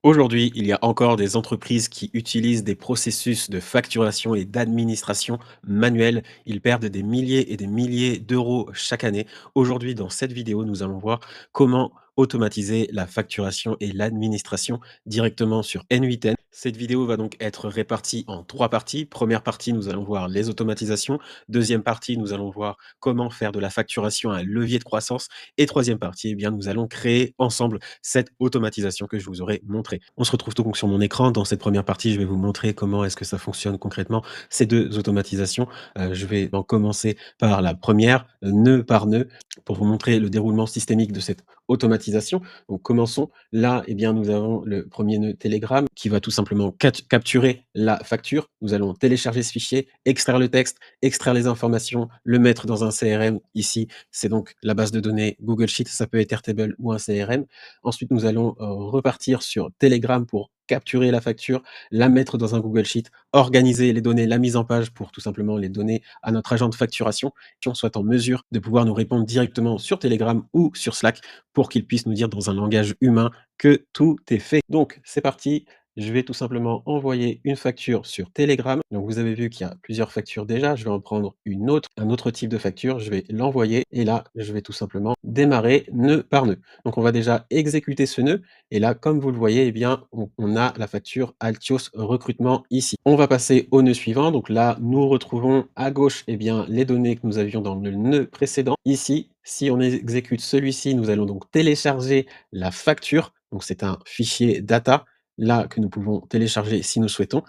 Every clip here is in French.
Aujourd'hui, il y a encore des entreprises qui utilisent des processus de facturation et d'administration manuels. Ils perdent des milliers et des milliers d'euros chaque année. Aujourd'hui, dans cette vidéo, nous allons voir comment automatiser la facturation et l'administration directement sur N8N. Cette vidéo va donc être répartie en 3 parties. Première partie, nous allons voir les automatisations. Deuxième partie, nous allons voir comment faire de la facturation un levier de croissance. Et troisième partie, eh bien, nous allons créer ensemble cette automatisation que je vous aurai montré. On se retrouve donc sur mon écran. Dans cette première partie, je vais vous montrer comment est-ce que ça fonctionne concrètement, ces 2 automatisations. Je vais donc commencer par la première, nœud par nœud, pour vous montrer le déroulement systémique de cette automatisation. Donc commençons. Là, eh bien, nous avons le premier nœud Telegram qui va tout simplement capturer la facture. Nous allons télécharger ce fichier, extraire le texte, extraire les informations, le mettre dans un CRM. Ici, c'est donc la base de données Google Sheet, ça peut être Airtable ou un CRM. Ensuite, nous allons repartir sur Telegram pour capturer la facture, la mettre dans un Google Sheet, organiser les données, la mise en page pour tout simplement les donner à notre agent de facturation, qu'on soit en mesure de pouvoir nous répondre directement sur Telegram ou sur Slack pour qu'il puisse nous dire dans un langage humain que tout est fait. Donc, c'est parti. Je vais tout simplement envoyer une facture sur Telegram. Donc, vous avez vu qu'il y a plusieurs factures déjà. Je vais en prendre une autre, un autre type de facture. Je vais l'envoyer et là, je vais tout simplement démarrer nœud par nœud. Donc, on va déjà exécuter ce nœud et là, comme vous le voyez, eh bien, on a la facture Altios recrutement ici. On va passer au nœud suivant. Donc là, nous retrouvons à gauche, eh bien, les données que nous avions dans le nœud précédent. Ici, si on exécute celui-ci, nous allons donc télécharger la facture. Donc, c'est un fichier data là que nous pouvons télécharger si nous souhaitons.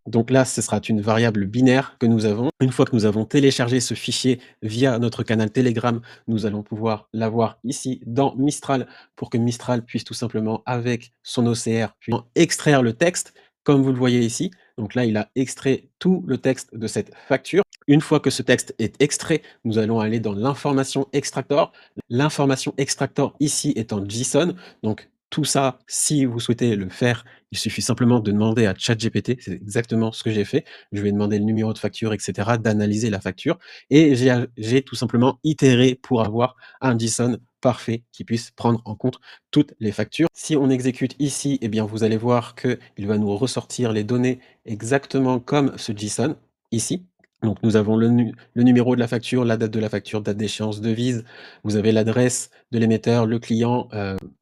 Donc là, ce sera une variable binaire que nous avons. Une fois que nous avons téléchargé ce fichier via notre canal Telegram, nous allons pouvoir l'avoir ici dans Mistral pour que Mistral puisse tout simplement, avec son OCR, puis extraire le texte, comme vous le voyez ici. Donc là, il a extrait tout le texte de cette facture. Une fois que ce texte est extrait, nous allons aller dans l'information extractor. L'information extractor ici est en JSON. Donc tout ça, si vous souhaitez le faire, il suffit simplement de demander à ChatGPT, c'est exactement ce que j'ai fait. Je lui ai demandé le numéro de facture, etc., d'analyser la facture et j'ai tout simplement itéré pour avoir un JSON parfait qui puisse prendre en compte toutes les factures. Si on exécute ici, eh bien, vous allez voir qu'il va nous ressortir les données exactement comme ce JSON ici. Donc, nous avons le numéro de la facture, la date de la facture, date d'échéance, devise. Vous avez l'adresse de l'émetteur, le client,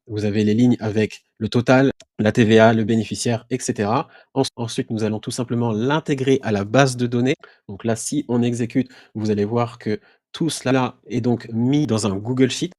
vous avez les lignes avec le total, la TVA, le bénéficiaire, etc. Ensuite, nous allons tout simplement l'intégrer à la base de données. Donc là, si on exécute, vous allez voir que tout cela est donc mis dans un Google Sheet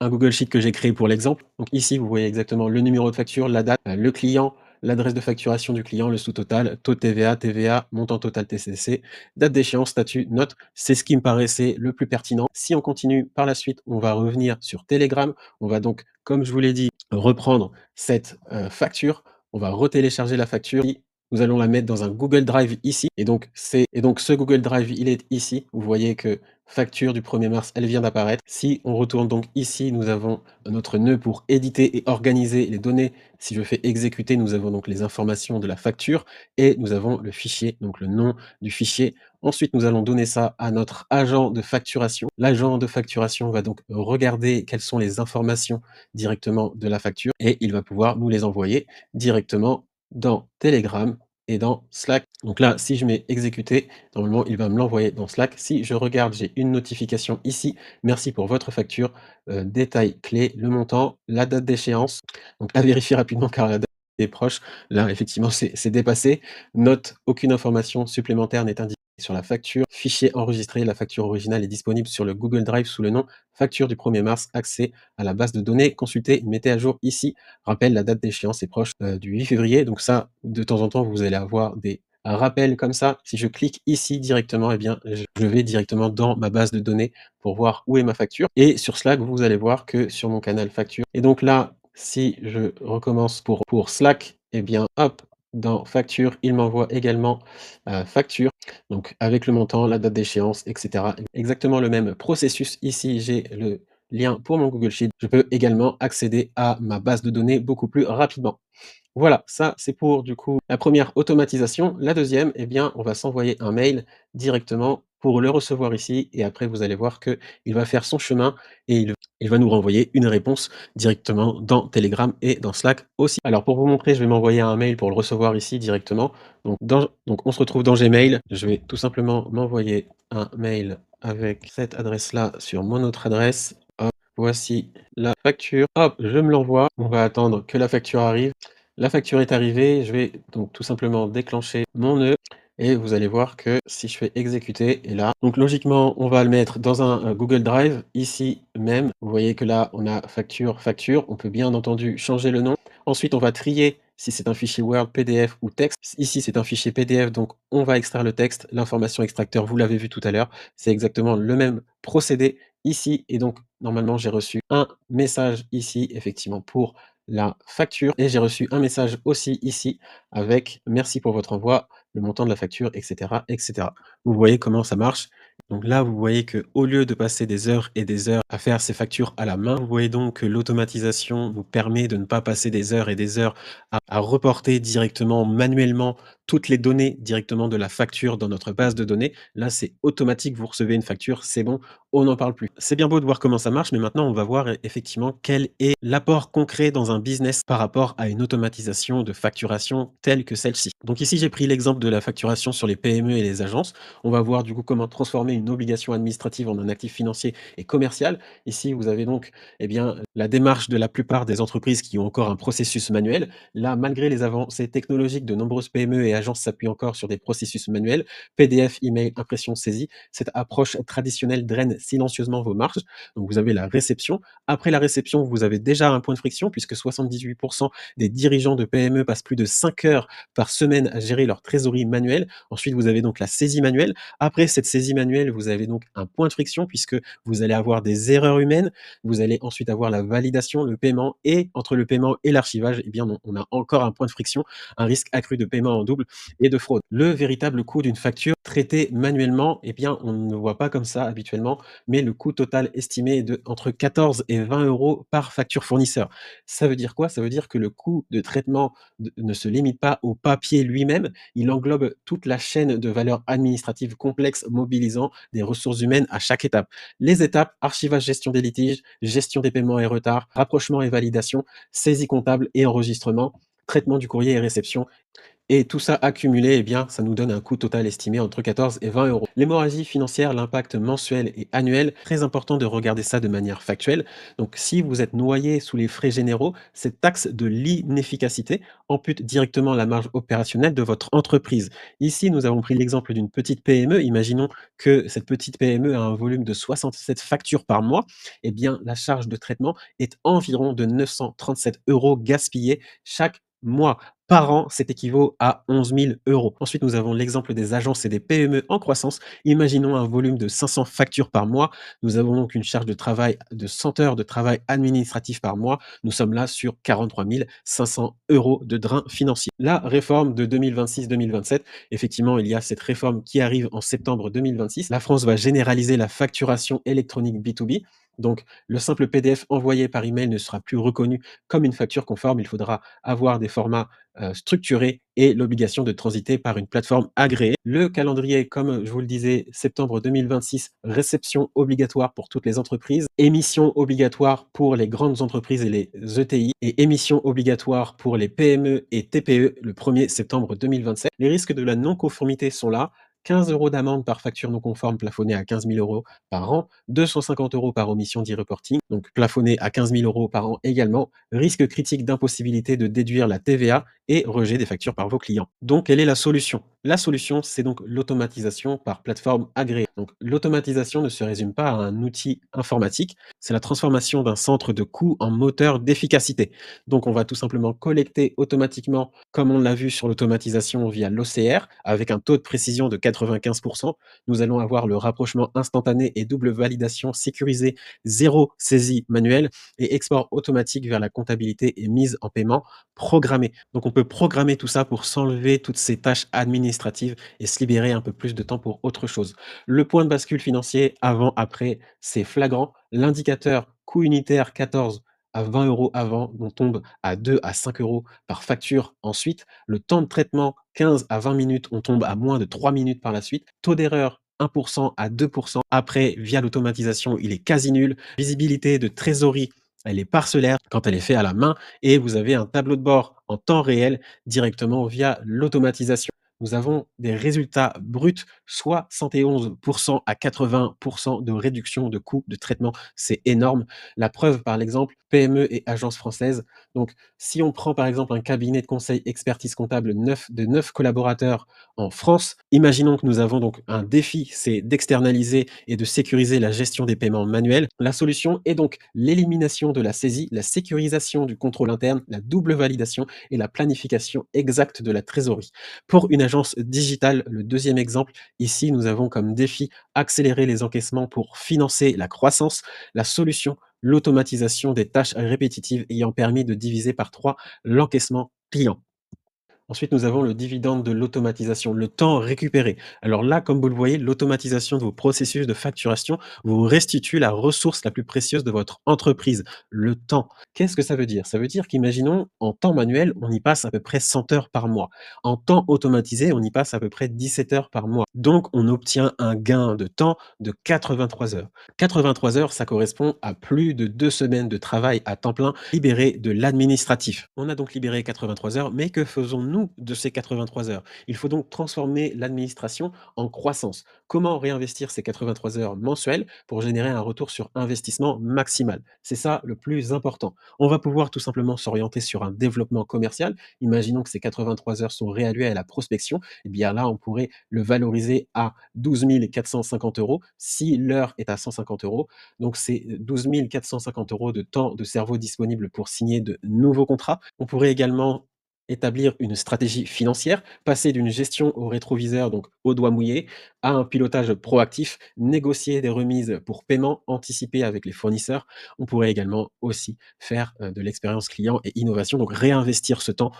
que j'ai créé pour l'exemple. Donc ici, vous voyez exactement le numéro de facture, la date, le client, l'adresse de facturation du client, le sous-total, taux de TVA, TVA, montant total TCC, date d'échéance, statut, note. C'est ce qui me paraissait le plus pertinent. Si on continue par la suite, on va revenir sur Telegram. On va donc, comme je vous l'ai dit, reprendre cette facture. On va retélécharger la facture. Nous allons la mettre dans un Google Drive ici. Et donc, ce Google Drive, il est ici. Vous voyez que facture du 1er mars, elle vient d'apparaître. Si on retourne donc ici, nous avons notre nœud pour éditer et organiser les données. Si je fais exécuter, nous avons donc les informations de la facture et nous avons le fichier, donc le nom du fichier. Ensuite, nous allons donner ça à notre agent de facturation. L'agent de facturation va donc regarder quelles sont les informations directement de la facture et il va pouvoir nous les envoyer directement dans Telegram et dans Slack. Donc là, si je mets exécuter, normalement, il va me l'envoyer dans Slack. Si je regarde, j'ai une notification ici. Merci pour votre facture. Détail clé, le montant, la date d'échéance. Donc à vérifier rapidement car la date est proche. Là, effectivement, c'est dépassé. Note, aucune information supplémentaire n'est indiquée sur la facture. Fichier enregistré, la facture originale est disponible sur le Google Drive sous le nom facture du 1er mars, accès à la base de données, consultez, mettez à jour ici. Rappel, la date d'échéance est proche du 8 février. Donc ça, de temps en temps, vous allez avoir des rappels comme ça. Si je clique ici directement, eh bien, je vais directement dans ma base de données pour voir où est ma facture. Et sur Slack, vous allez voir que sur mon canal facture. Et donc là, si je recommence pour Slack, eh bien, hop, dans facture, il m'envoie également facture, donc avec le montant, la date d'échéance, etc. Exactement le même processus. Ici, j'ai le lien pour mon Google Sheet. Je peux également accéder à ma base de données beaucoup plus rapidement. Voilà, ça c'est pour du coup la première automatisation. La deuxième, eh bien, on va s'envoyer un mail directement pour le recevoir ici et après vous allez voir qu'il va faire son chemin et il va nous renvoyer une réponse directement dans Telegram et dans Slack aussi. Alors pour vous montrer, je vais m'envoyer un mail pour le recevoir ici directement. Donc on se retrouve dans Gmail. Je vais tout simplement m'envoyer un mail avec cette adresse-là sur mon autre adresse. Hop, voici la facture. Hop, je me l'envoie. On va attendre que la facture arrive. La facture est arrivée. Je vais donc tout simplement déclencher mon nœud et vous allez voir que si je fais exécuter et là, donc logiquement, on va le mettre dans un, Google Drive, ici même. Vous voyez que là, on a facture, facture. On peut bien entendu changer le nom. Ensuite, on va trier si c'est un fichier Word, PDF ou texte. Ici, c'est un fichier PDF, donc on va extraire le texte. L'information extracteur, vous l'avez vu tout à l'heure, c'est exactement le même procédé ici et donc normalement, j'ai reçu un message ici, effectivement, pour la facture et j'ai reçu un message aussi ici avec: «Merci pour votre envoi, le montant de la facture» et cetera et cetera. Vous voyez comment ça marche? Donc là, vous voyez que au lieu de passer des heures et des heures à faire ces factures à la main, vous voyez donc que l'automatisation nous permet de ne pas passer des heures et des heures à reporter directement, manuellement, toutes les données directement de la facture dans notre base de données. Là, c'est automatique, vous recevez une facture, c'est bon, on n'en parle plus. C'est bien beau de voir comment ça marche, mais maintenant on va voir effectivement quel est l'apport concret dans un business par rapport à une automatisation de facturation telle que celle-ci. Donc ici, j'ai pris l'exemple de la facturation sur les PME et les agences. On va voir du coup comment transformer une obligation administrative en un actif financier et commercial. Ici, vous avez donc eh bien, la démarche de la plupart des entreprises qui ont encore un processus manuel. Là, malgré les avancées technologiques, de nombreuses PME et agences s'appuient encore sur des processus manuels, PDF, email, impression, saisie. Cette approche traditionnelle draine silencieusement vos marges. Donc vous avez la réception. Après la réception, vous avez déjà un point de friction puisque 78% des dirigeants de PME passent plus de 5 heures par semaine à gérer leur trésorerie manuelle. Ensuite, vous avez donc la saisie manuelle. Après cette saisie manuelle, vous avez donc un point de friction puisque vous allez avoir des erreurs humaines. Vous allez ensuite avoir la validation, le paiement et entre le paiement et l'archivage, eh bien, on a encore un point de friction, un risque accru de paiement en double et de fraude. Le véritable coût d'une facture traitée manuellement, eh bien, on ne le voit pas comme ça habituellement, mais le coût total estimé est de entre 14 et 20 euros par facture fournisseur. Ça veut dire quoi? Ça veut dire que le coût de traitement ne se limite pas au papier lui-même, il englobe toute la chaîne de valeur administrative complexe mobilisant des ressources humaines à chaque étape. Les étapes: archivage, gestion des litiges, gestion des paiements et retards, rapprochement et validation, saisie comptable et enregistrement, traitement du courrier et réception. Et tout ça accumulé, eh bien, ça nous donne un coût total estimé entre 14 et 20 euros. L'hémorragie financière, l'impact mensuel et annuel, très important de regarder ça de manière factuelle. Donc, si vous êtes noyé sous les frais généraux, cette taxe de l'inefficacité ampute directement la marge opérationnelle de votre entreprise. Ici, nous avons pris l'exemple d'une petite PME. Imaginons que cette petite PME a un volume de 67 factures par mois. Eh bien, la charge de traitement est environ de 937 euros gaspillés chaque mois. Par an, c'est équivaut à 11 000 euros. Ensuite, nous avons l'exemple des agences et des PME en croissance. Imaginons un volume de 500 factures par mois. Nous avons donc une charge de travail de 100 heures de travail administratif par mois. Nous sommes là sur 43 500 euros de drain financier. La réforme de 2026-2027, effectivement, il y a cette réforme qui arrive en septembre 2026. La France va généraliser la facturation électronique B2B. Donc, le simple PDF envoyé par email ne sera plus reconnu comme une facture conforme. Il faudra avoir des formats structurés et l'obligation de transiter par une plateforme agréée. Le calendrier, comme je vous le disais, septembre 2026, réception obligatoire pour toutes les entreprises, émission obligatoire pour les grandes entreprises et les ETI et émission obligatoire pour les PME et TPE le 1er septembre 2027. Les risques de la non-conformité sont là. 15 euros d'amende par facture non conforme plafonnée à 15 000 euros par an, 250 euros par omission d'e-reporting, donc plafonné à 15 000 euros par an également, risque critique d'impossibilité de déduire la TVA et rejet des factures par vos clients. Donc, quelle est la solution? La solution, c'est donc l'automatisation par plateforme agréée. Donc, l'automatisation ne se résume pas à un outil informatique, c'est la transformation d'un centre de coût en moteur d'efficacité. Donc, on va tout simplement collecter automatiquement, comme on l'a vu sur l'automatisation via l'OCR, avec un taux de précision de 95%. Nous allons avoir le rapprochement instantané et double validation sécurisée, zéro saisie manuelle et export automatique vers la comptabilité et mise en paiement programmée. Donc, on peut programmer tout ça pour s'enlever toutes ces tâches administratives et se libérer un peu plus de temps pour autre chose. Le point de bascule financier avant-après, c'est flagrant. L'indicateur coût unitaire 14 à 20 euros avant, on tombe à 2 à 5 euros par facture ensuite. Le temps de traitement 15 à 20 minutes, on tombe à moins de 3 minutes par la suite. Taux d'erreur 1 à 2. Après, via l'automatisation, il est quasi nul. Visibilité de trésorerie, elle est parcellaire quand elle est faite à la main et vous avez un tableau de bord en temps réel directement via l'automatisation. Nous avons des résultats bruts, 71 à 80 de réduction de coûts de traitement. C'est énorme. La preuve, par l'exemple, PME et agences françaises. Donc, si on prend par exemple un cabinet de conseil expertise comptable de 9 collaborateurs en France, imaginons que nous avons donc un défi, c'est d'externaliser et de sécuriser la gestion des paiements manuels. La solution est donc l'élimination de la saisie, la sécurisation du contrôle interne, la double validation et la planification exacte de la trésorerie. Pour une agence digitale, le deuxième exemple, ici nous avons comme défi accélérer les encaissements pour financer la croissance. La solution, l'automatisation des tâches répétitives ayant permis de diviser par 3 l'encaissement client. Ensuite, nous avons le dividende de l'automatisation, le temps récupéré. Alors là, comme vous le voyez, l'automatisation de vos processus de facturation vous restitue la ressource la plus précieuse de votre entreprise, le temps. Qu'est-ce que ça veut dire? Ça veut dire qu'imaginons, en temps manuel, on y passe à peu près 100 heures par mois. En temps automatisé, on y passe à peu près 17 heures par mois. Donc, on obtient un gain de temps de 83 heures. 83 heures, ça correspond à plus de 2 semaines de travail à temps plein libéré de l'administratif. On a donc libéré 83 heures, mais que faisons-nous de ces 83 heures? Il faut donc transformer l'administration en croissance. Comment réinvestir ces 83 heures mensuelles pour générer un retour sur investissement maximal? C'est ça le plus important. On va pouvoir tout simplement s'orienter sur un développement commercial. Imaginons que ces 83 heures sont réallouées à la prospection. Eh bien là, on pourrait le valoriser à 12 450 euros si l'heure est à 150 euros. Donc c'est 12 450 euros de temps de cerveau disponible pour signer de nouveaux contrats. On pourrait également établir une stratégie financière, passer d'une gestion au rétroviseur, donc au doigt mouillé, à un pilotage proactif, négocier des remises pour paiement anticipé avec les fournisseurs. On pourrait également aussi faire de l'expérience client et innovation, donc réinvestir ce temps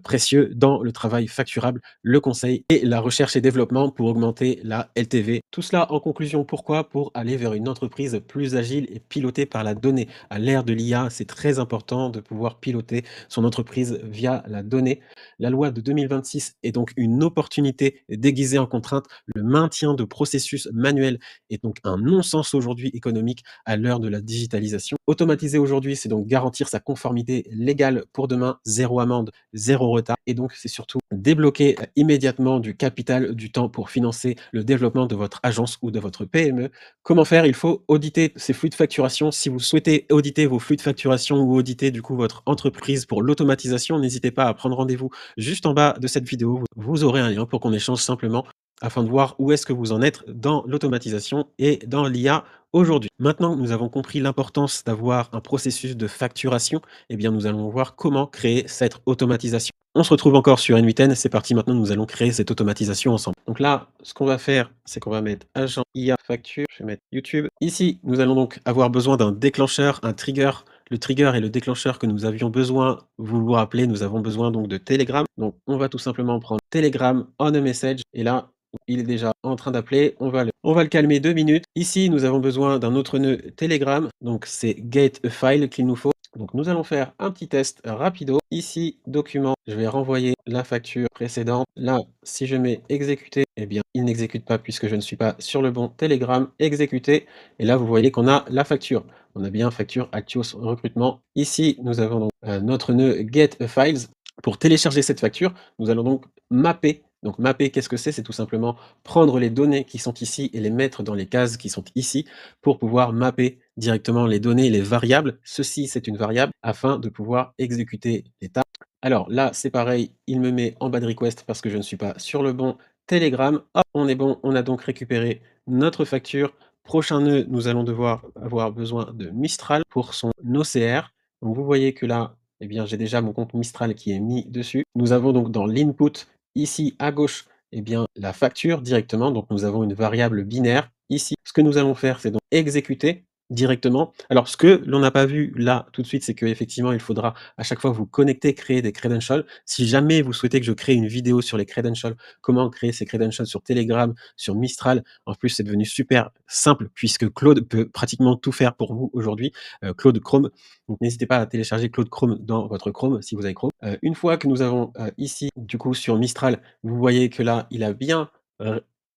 précieux dans le travail facturable, le conseil et la recherche et développement pour augmenter la LTV. Tout cela en conclusion, pourquoi? Pour aller vers une entreprise plus agile et pilotée par la donnée. À l'ère de l'IA, c'est très important de pouvoir piloter son entreprise via la donnée. La loi de 2026 est donc une opportunité déguisée en contrainte. Le maintien de processus manuels est donc un non-sens aujourd'hui économique à l'heure de la digitalisation. Automatiser aujourd'hui, c'est donc garantir sa conformité légale pour demain, zéro amende, zéro retard. Et donc, c'est surtout débloquer immédiatement du capital, du temps pour financer le développement de votre agence ou de votre PME. Comment faire? Il faut auditer ces flux de facturation. Si vous souhaitez auditer vos flux de facturation ou auditer du coup votre entreprise pour l'automatisation, n'hésitez pas à prendre rendez-vous juste en bas de cette vidéo. Vous aurez un lien pour qu'on échange simplement afin de voir où est-ce que vous en êtes dans l'automatisation et dans l'IA aujourd'hui. Maintenant que nous avons compris l'importance d'avoir un processus de facturation, eh bien, nous allons voir comment créer cette automatisation. On se retrouve encore sur N8N. C'est parti, maintenant, nous allons créer cette automatisation ensemble. Donc là, ce qu'on va faire, c'est qu'on va mettre agent IA facture. Je vais mettre YouTube. Ici, nous allons donc avoir besoin d'un déclencheur, un trigger. Le trigger et le déclencheur que nous avions besoin, vous vous rappelez, nous avons besoin donc de Telegram. Donc, on va tout simplement prendre Telegram on a message. Et là, il est déjà en train d'appeler. On va le calmer 2 minutes. Ici, nous avons besoin d'un autre nœud Telegram. Donc, c'est get a file qu'il nous faut. Donc, nous allons faire un petit test rapido. Ici, document, je vais renvoyer la facture précédente. Là, si je mets exécuter, eh bien, il n'exécute pas puisque je ne suis pas sur le bon Telegram. Exécuter. Et là, vous voyez qu'on a la facture. On a bien facture Actios recrutement. Ici, nous avons donc notre nœud get a files. Pour télécharger cette facture, nous allons donc mapper. Donc mapper, qu'est-ce que c'est? C'est tout simplement prendre les données qui sont ici et les mettre dans les cases qui sont ici pour pouvoir mapper directement les données et les variables. Ceci, c'est une variable afin de pouvoir exécuter les tâches. Alors là, c'est pareil, il me met en bas de request parce que je ne suis pas sur le bon Telegram. Hop, on est bon, on a donc récupéré notre facture. Prochain nœud, nous allons devoir avoir besoin de Mistral pour son OCR. Donc vous voyez que là, eh bien, j'ai déjà mon compte Mistral qui est mis dessus. Nous avons donc dans l'input, ici à gauche, eh bien, la facture directement. Donc nous avons une variable binaire ici. Ce que nous allons faire, c'est donc exécuter directement. Alors ce que l'on n'a pas vu là tout de suite, c'est qu'effectivement, il faudra à chaque fois vous connecter, créer des credentials. Si jamais vous souhaitez que je crée une vidéo sur les credentials, comment créer ces credentials sur Telegram, sur Mistral, en plus c'est devenu super simple puisque Claude peut pratiquement tout faire pour vous aujourd'hui, Claude Chrome. Donc n'hésitez pas à télécharger Claude Chrome dans votre Chrome si vous avez Chrome. Une fois que nous avons ici, du coup sur Mistral, vous voyez que là, il a bien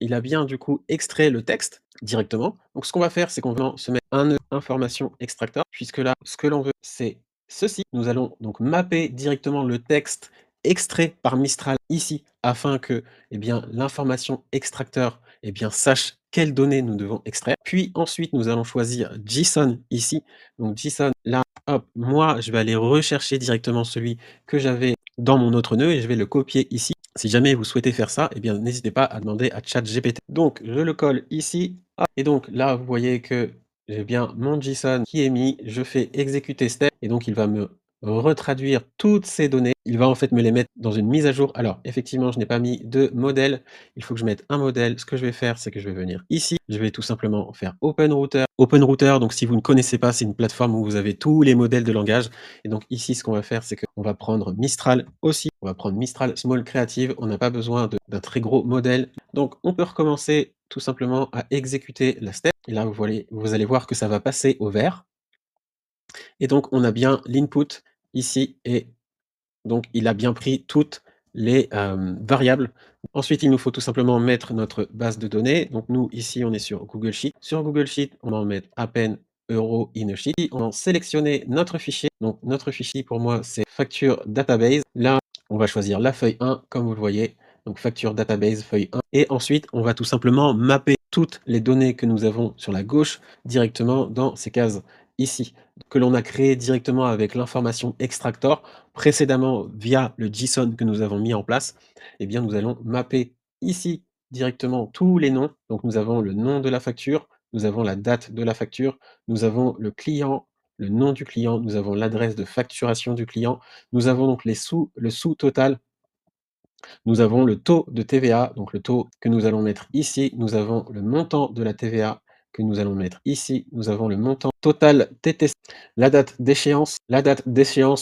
il a bien du coup extrait le texte directement. Donc ce qu'on va faire, c'est qu'on va se mettre un nœud information extracteur, puisque là, ce que l'on veut, c'est ceci. Nous allons donc mapper directement le texte extrait par Mistral ici, afin que, eh bien, l'information extracteur, eh bien, sache quelles données nous devons extraire. Puis ensuite, nous allons choisir JSON ici. Donc JSON, là, hop, moi, je vais aller rechercher directement celui que j'avais dans mon autre nœud et je vais le copier ici. Si jamais vous souhaitez faire ça, eh bien, n'hésitez pas à demander à ChatGPT. Donc, je le colle ici. Hop, et donc là, vous voyez que j'ai bien mon JSON qui est mis. Je fais exécuter step et donc il va me retraduire toutes ces données. Il va en fait me les mettre dans une mise à jour. Alors, effectivement, je n'ai pas mis de modèle. Il faut que je mette un modèle. Ce que je vais faire, c'est que je vais venir ici. Je vais tout simplement faire OpenRouter. OpenRouter, donc si vous ne connaissez pas, c'est une plateforme où vous avez tous les modèles de langage. Et donc ici, ce qu'on va faire, c'est qu'on va prendre Mistral aussi. On va prendre Mistral Small Creative. On n'a pas besoin d'un très gros modèle. Donc, on peut recommencer tout simplement à exécuter la step. Et là, vous allez voir que ça va passer au vert. Et donc, on a bien l'input ici et donc il a bien pris toutes les, variables. Ensuite, il nous faut tout simplement mettre notre base de données. Donc nous, ici, on est sur Google Sheet. Sur Google Sheet, on va en mettre à peine euro in a sheet. On va sélectionner notre fichier. Donc notre fichier, pour moi, c'est facture database. Là, on va choisir la feuille 1, comme vous le voyez. Donc facture database, feuille 1. Et ensuite, on va tout simplement mapper toutes les données que nous avons sur la gauche directement dans ces cases ici, que l'on a créé directement avec l'information extractor précédemment via le JSON que nous avons mis en place. Eh bien, nous allons mapper ici directement tous les noms. Donc, nous avons le nom de la facture, nous avons la date de la facture, nous avons le client, le nom du client, nous avons l'adresse de facturation du client, nous avons donc le sous-total, nous avons le taux de TVA, donc le taux que nous allons mettre ici, nous avons le montant de la TVA que nous allons mettre ici, nous avons le montant total TTC, la date d'échéance,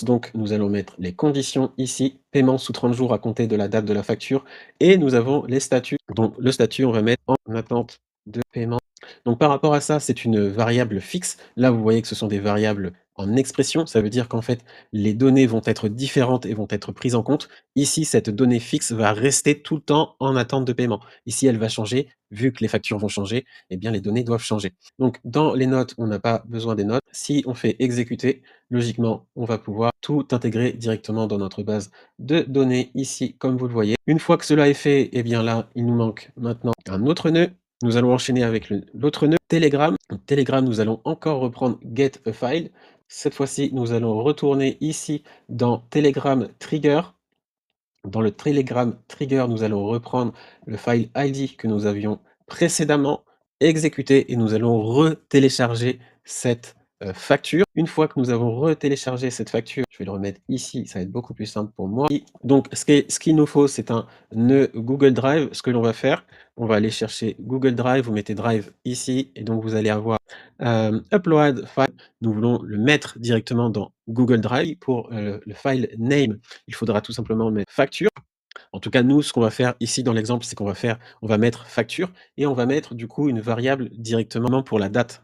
donc nous allons mettre les conditions ici, paiement sous 30 jours à compter de la date de la facture et nous avons les statuts. Donc le statut, on va mettre en attente de paiement. Donc par rapport à ça, c'est une variable fixe. Là, vous voyez que ce sont des variables en expression, ça veut dire qu'en fait, les données vont être différentes et vont être prises en compte. Ici, cette donnée fixe va rester tout le temps en attente de paiement. Ici, elle va changer, vu que les factures vont changer, eh bien les données doivent changer. Donc dans les notes, on n'a pas besoin des notes. Si on fait exécuter, logiquement, on va pouvoir tout intégrer directement dans notre base de données ici, comme vous le voyez. Une fois que cela est fait, eh bien là, il nous manque maintenant un autre nœud. Nous allons enchaîner avec l'autre nœud, Telegram. Donc, Telegram, nous allons encore reprendre get a file. Cette fois-ci, nous allons retourner ici dans Telegram Trigger. Dans le Telegram Trigger, nous allons reprendre le file ID que nous avions précédemment exécuté et nous allons retélécharger cette facture. Une fois que nous avons retéléchargé cette facture, je vais le remettre ici, ça va être beaucoup plus simple pour moi. Donc, ce qu'il nous faut, c'est un nœud Google Drive. Ce que l'on va faire, on va aller chercher Google Drive, vous mettez Drive ici et donc vous allez avoir Upload File. Nous voulons le mettre directement dans Google Drive. Pour le file name, il faudra tout simplement mettre facture. En tout cas, nous, ce qu'on va faire ici dans l'exemple, c'est on va mettre facture et on va mettre du coup une variable directement pour la date.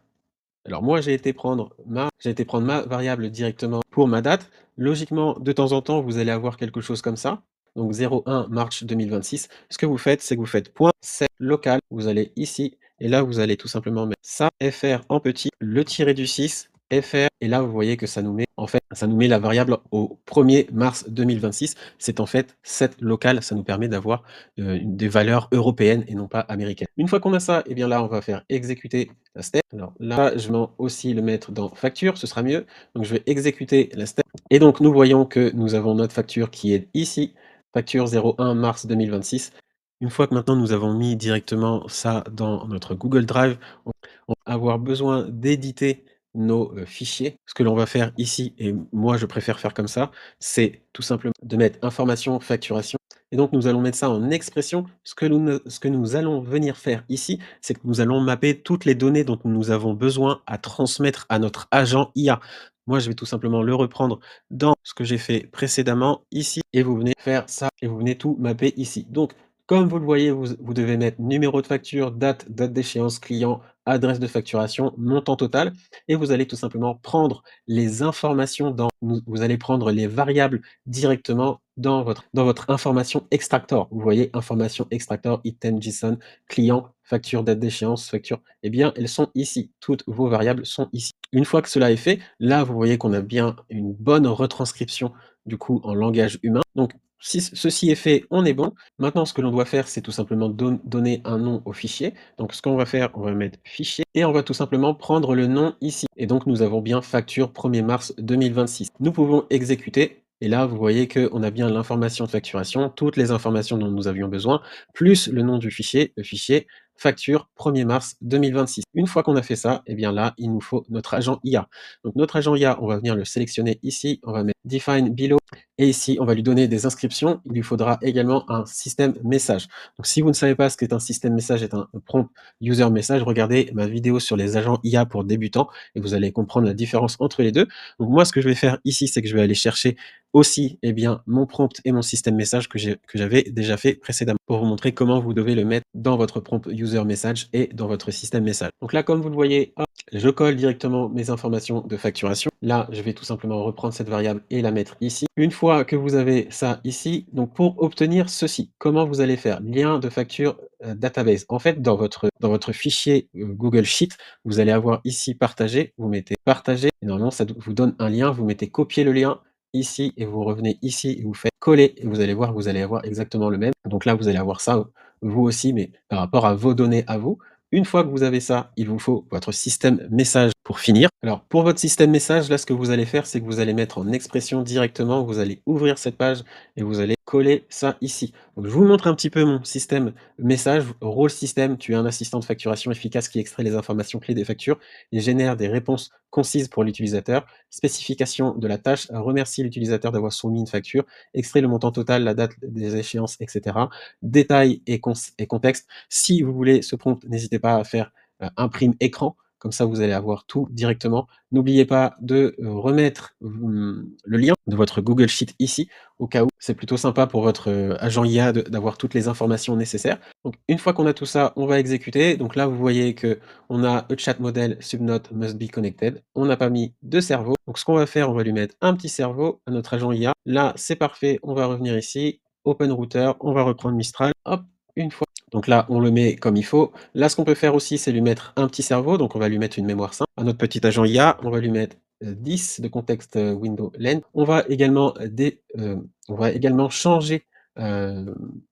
Alors moi, j'ai été prendre ma variable directement pour ma date. Logiquement, de temps en temps, vous allez avoir quelque chose comme ça. Donc 01 mars 2026. Ce que vous faites, c'est que vous faites .set local. Vous allez ici et là, vous allez tout simplement mettre ça, fr en petit, le tiré du 6, fr. Et là, vous voyez que ça nous met, en fait, ça nous met la variable au 1er mars 2026. C'est en fait set local. Ça nous permet d'avoir des valeurs européennes et non pas américaines. Une fois qu'on a ça, et bien là, on va faire exécuter la step. Alors là, je vais aussi le mettre dans facture, ce sera mieux. Donc je vais exécuter la step. Et donc nous voyons que nous avons notre facture qui est ici, facture 01 mars 2026. Une fois que maintenant nous avons mis directement ça dans notre Google Drive, on va avoir besoin d'éditer nos fichiers. Ce que l'on va faire ici, et moi je préfère faire comme ça, c'est tout simplement de mettre information, facturation. Et donc nous allons mettre ça en expression. Ce que nous allons venir faire ici, c'est que nous allons mapper toutes les données dont nous avons besoin à transmettre à notre agent IA. Moi, je vais tout simplement le reprendre dans ce que j'ai fait précédemment ici et vous venez faire ça et vous venez tout mapper ici. Donc, comme vous le voyez, vous devez mettre numéro de facture, date d'échéance, client, adresse de facturation, montant total et vous allez tout simplement prendre les informations vous allez prendre les variables directement dans votre information extractor. Vous voyez information extractor, item JSON, client, facture, date d'échéance, facture, eh bien, elles sont ici. Toutes vos variables sont ici. Une fois que cela est fait, là, vous voyez qu'on a bien une bonne retranscription du coup en langage humain. Donc, si ceci est fait, on est bon. Maintenant, ce que l'on doit faire, c'est tout simplement donner un nom au fichier. Donc, ce qu'on va faire, on va mettre fichier et on va tout simplement prendre le nom ici. Et donc, nous avons bien facture 1er mars 2026. Nous pouvons exécuter. Et là, vous voyez qu'on a bien l'information de facturation, toutes les informations dont nous avions besoin, plus le nom du fichier, le fichier facture 1er mars 2026. Une fois qu'on a fait ça, eh bien là, il nous faut notre agent IA. Donc notre agent IA, on va venir le sélectionner ici, on va mettre define below et ici, on va lui donner des inscriptions. Il lui faudra également un système message. Donc si vous ne savez pas ce qu'est un système message, est un prompt user message, regardez ma vidéo sur les agents IA pour débutants et vous allez comprendre la différence entre les deux. Donc moi, ce que je vais faire ici, c'est que je vais aller chercher aussi mon prompt et mon système message que j'avais déjà fait précédemment pour vous montrer comment vous devez le mettre dans votre prompt user message et dans votre système message. Donc là, comme vous le voyez, hop, je colle directement mes informations de facturation. Là, je vais tout simplement reprendre cette variable et la mettre ici. Une fois que vous avez ça ici, donc pour obtenir ceci, comment vous allez faire? Lien de facture database. En fait, dans votre fichier Google Sheet, vous allez avoir ici partager, vous mettez partager, et normalement ça vous donne un lien, vous mettez copier le lien ici et vous revenez ici et vous faites coller et vous allez voir, vous allez avoir exactement le même. Donc là, vous allez avoir ça vous aussi, mais par rapport à vos données à vous. Une fois que vous avez ça, il vous faut votre système message pour finir. Alors, pour votre système message, là, ce que vous allez faire, c'est que vous allez mettre en expression directement, vous allez ouvrir cette page et vous allez coller ça ici. Donc, je vous montre un petit peu mon système message. Rôle système, tu es un assistant de facturation efficace qui extrait les informations clés des factures et génère des réponses concises pour l'utilisateur. Spécification de la tâche, remercie l'utilisateur d'avoir soumis une facture, extrait le montant total, la date des échéances, etc. Détails et contexte. Si vous voulez ce prompt, n'hésitez pas à faire imprime écran, comme ça vous allez avoir tout directement. N'oubliez pas de remettre le lien de votre Google Sheet ici, au cas où. C'est plutôt sympa pour votre agent IA d'avoir toutes les informations nécessaires. Donc une fois qu'on a tout ça, on va exécuter. Donc là, vous voyez que on a a chat model subnote must be connected. On n'a pas mis de cerveau. Donc ce qu'on va faire, on va lui mettre un petit cerveau à notre agent IA. Là, c'est parfait. On va revenir ici, open router, on va reprendre Mistral. Hop, une fois. Donc là, on le met comme il faut. Là, ce qu'on peut faire aussi, c'est lui mettre un petit cerveau. Donc on va lui mettre une mémoire simple. À notre petit agent IA, on va lui mettre 10 de contexte window length. On va également changer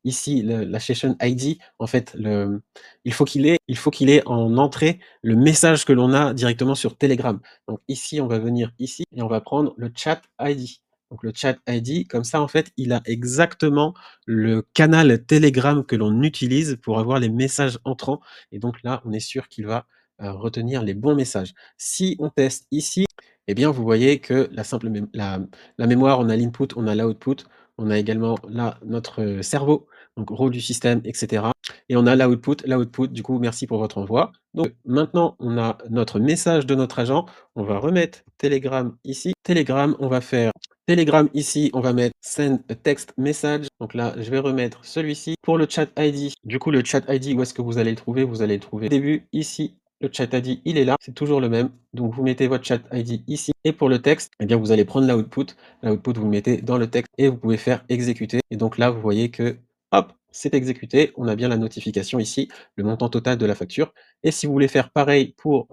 ici la session ID. En fait, il faut qu'il ait en entrée le message que l'on a directement sur Telegram. Donc ici, on va venir ici et on va prendre le chat ID. Donc le chat ID, comme ça, en fait, il a exactement le canal Telegram que l'on utilise pour avoir les messages entrants. Et donc là, on est sûr qu'il va retenir les bons messages. Si on teste ici, eh bien, vous voyez que la mémoire, on a l'input, on a l'output, on a également là notre cerveau, donc rôle du système, etc. Et on a l'output. L'output, du coup, merci pour votre envoi. Donc maintenant, on a notre message de notre agent. On va remettre Telegram ici. Telegram, on va faire Telegram ici, on va mettre send a text message. Donc là, je vais remettre celui-ci. Pour le chat ID, du coup, le chat ID, où est-ce que vous allez le trouver? Vous allez le trouver au début ici. Le chat ID, il est là, c'est toujours le même. Donc vous mettez votre chat ID ici. Et pour le texte, eh bien, vous allez prendre l'output. L'output, vous le mettez dans le texte et vous pouvez faire exécuter. Et donc là, vous voyez que, hop, c'est exécuté. On a bien la notification ici, le montant total de la facture. Et si vous voulez faire pareil pour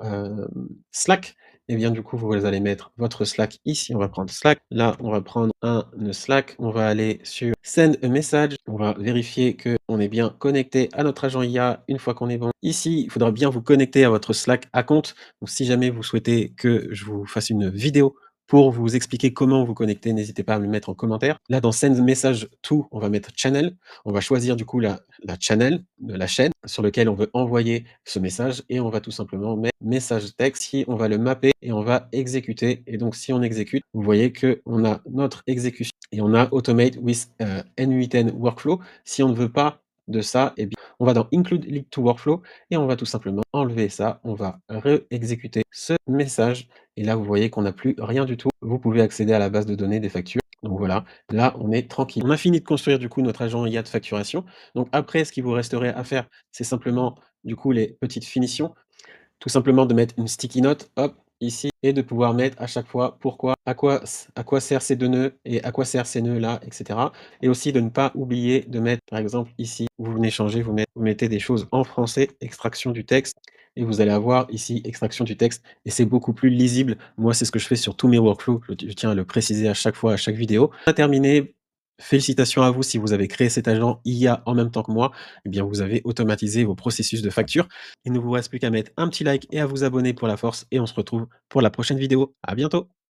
Slack, et bien du coup, vous allez mettre votre Slack ici. On va prendre Slack. Là, on va prendre un Slack. On va aller sur Send a message. On va vérifier qu'on est bien connecté à notre agent IA. Une fois qu'on est bon, ici, il faudra bien vous connecter à votre Slack à compte. Donc, si jamais vous souhaitez que je vous fasse une vidéo pour vous expliquer comment vous connecter, n'hésitez pas à me le mettre en commentaire. Là, dans Send Message To, on va mettre Channel. On va choisir du coup la channel, la chaîne sur laquelle on veut envoyer ce message et on va tout simplement mettre message texte. Si on va le mapper et on va exécuter. Et donc, si on exécute, vous voyez qu'on a notre exécution et on a Automate with N8N Workflow. Si on ne veut pas de ça, eh bien, on va dans Include Link to Workflow et on va tout simplement enlever ça. On va réexécuter ce message et là, vous voyez qu'on n'a plus rien du tout. Vous pouvez accéder à la base de données des factures. Donc voilà, là, on est tranquille. On a fini de construire du coup notre agent IA de facturation. Donc après, ce qu'il vous resterait à faire, c'est simplement du coup les petites finitions. Tout simplement de mettre une sticky note, hop, ici et de pouvoir mettre à chaque fois pourquoi, à quoi servent ces 2 nœuds et à quoi servent ces nœuds-là et cetera et aussi de ne pas oublier de mettre, par exemple, ici, vous venez changer, vous mettez des choses en français, extraction du texte et vous allez avoir ici extraction du texte et c'est beaucoup plus lisible. Moi, c'est ce que je fais sur tous mes workflows, je tiens à le préciser à chaque fois, à chaque vidéo. On a terminé. Félicitations à vous si vous avez créé cet agent IA en même temps que moi, eh bien, vous avez automatisé vos processus de facture. Il ne vous reste plus qu'à mettre un petit like et à vous abonner pour la force et on se retrouve pour la prochaine vidéo. À bientôt!